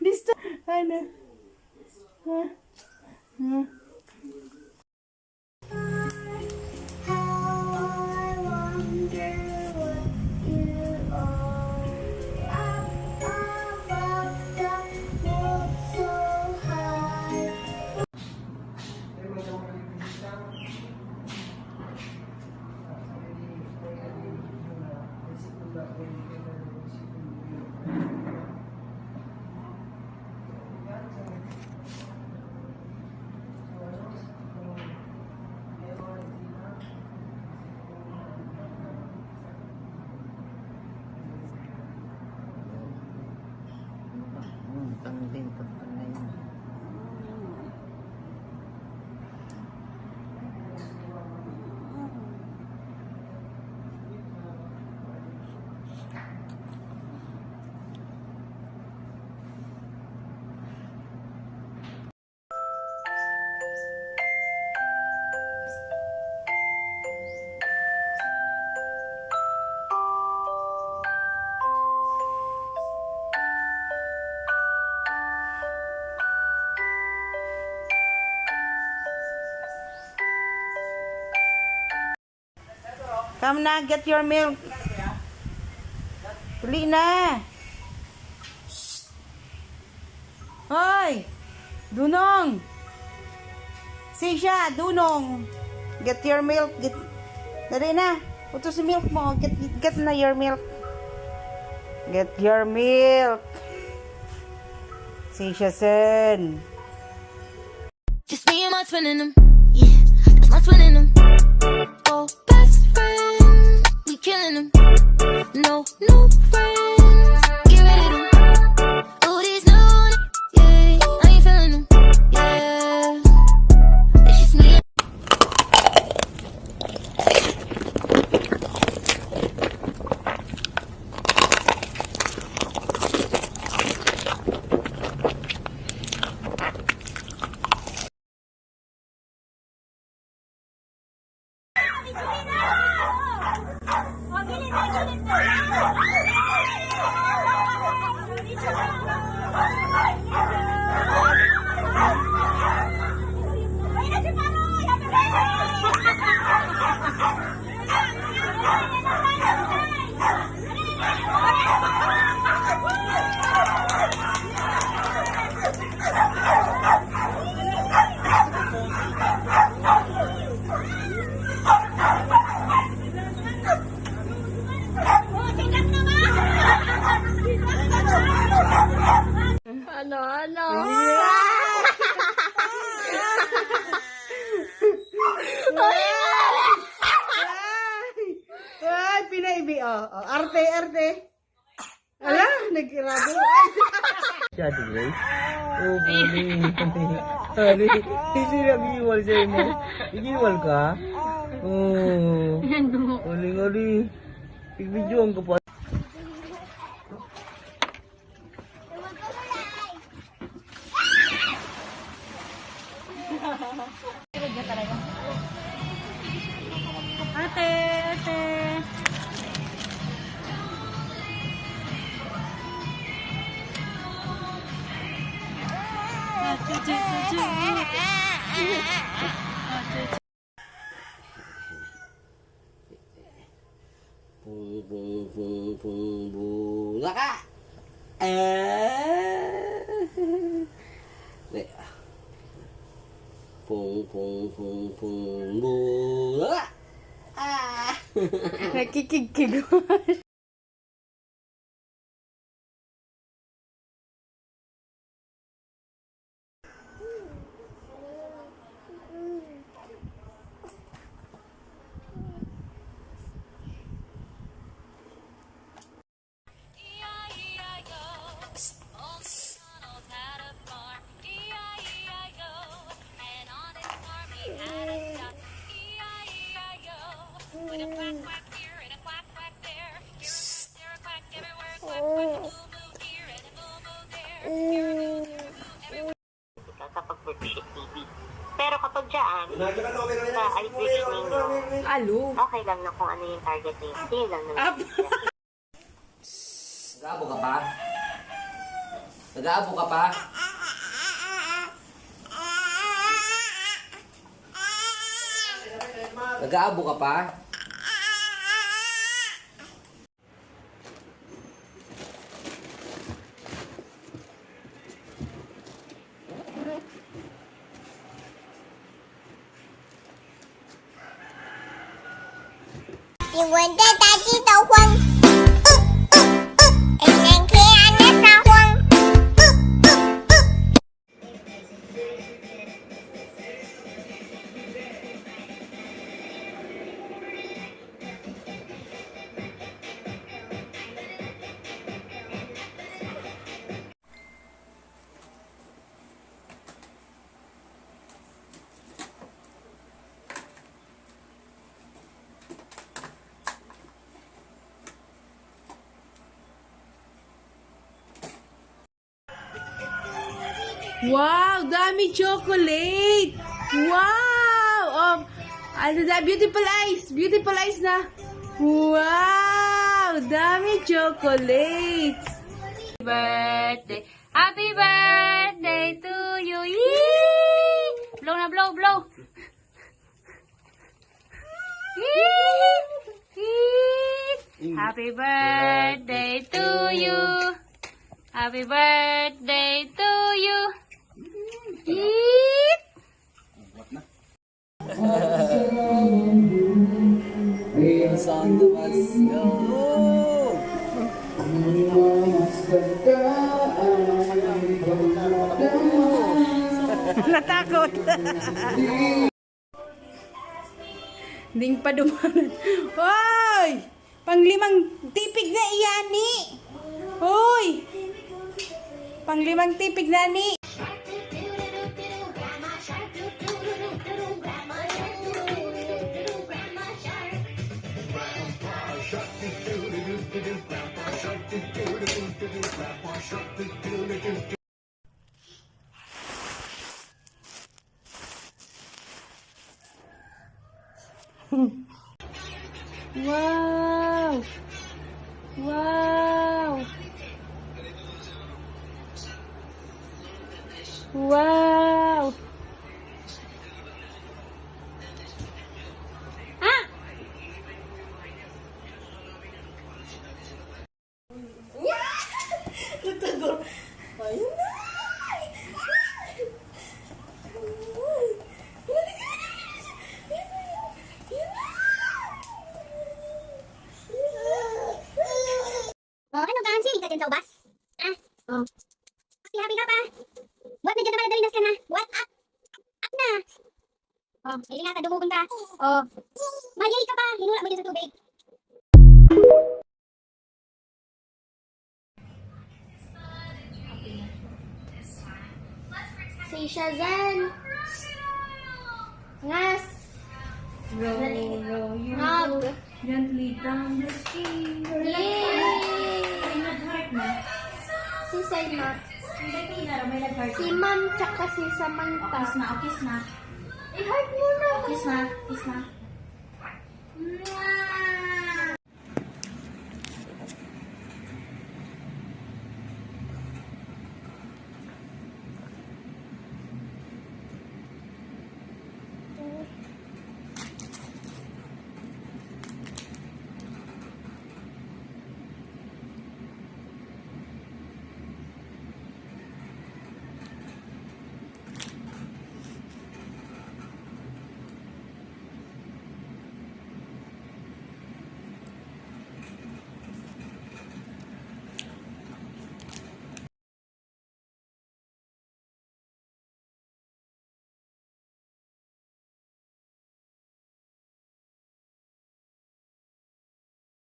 Listo. Ano? Ha? Ha? Tanggalin, tanggalin. Come na, get your milk. Uli na. Hoy! Dunong! Sisha, Dunong! Get your milk. Dali na. Utos si milk mo. Get na your milk. Get your milk. Sisha, son. Just me and my twin in them. Yeah, that's my twin in them. Oh, best friend. We killing them. No, no friends. Get rid of them. Oh, these new. Yeah, I ain't feeling them. Yeah. It's just me. Ano? Ay, pinaibi. Arte. Ala, nag-irado. Siya, di ba? Oh, buli. Hari, hindi nag-iwal sa'yo mo. Nag-iwal ka? Oh. Uli. Pig-videoan ko pa. Ate. Pung bula ka. Pung bula. Nakikigkig. Sa pag-birthday activity. Pero kapag dyan, sa i-reach ninyo, Alo. okay lang na kung ano yung target niyo. Sige lang naman. Up. Nag-aabo ka pa? Nag-aabo ka pa? Nag-aabo ka pa? You want the daddy the one? And then can the one? Wow, dami chocolate. Wow. Oh, ano da? Beautiful eyes. Beautiful eyes na. Wow, dami chocolates. Birthday. Happy birthday to you. Yee! Blow na blow, blow. Yee! Yee! Happy birthday to you. Happy birthday to you. Yee! It's on the bus. Yo! Natakot. Ding pa dumanan. Hoy! Panglimang tipig na iyani. Hoy! Panglimang tipig na ni. Wow! Wow! Wow! Ah! Oh, ano ka, Hansi? Ka din sa ubas? Ah, oh. Happy ka pa. What, medyo naman nadalinas ka na. What? Up na. Oh, ayun nga, dumugon ka. Oh. Mayay ka pa. Hinula mo dyan sa tubig. Si Shazan. Ngas. Row, you Hug. gently down the stream. Yay! Si Sayma. Si Ma'am tsaka si Samantha. Kiss na. I-heart mo na. Kiss na. Kiss na. Mwah!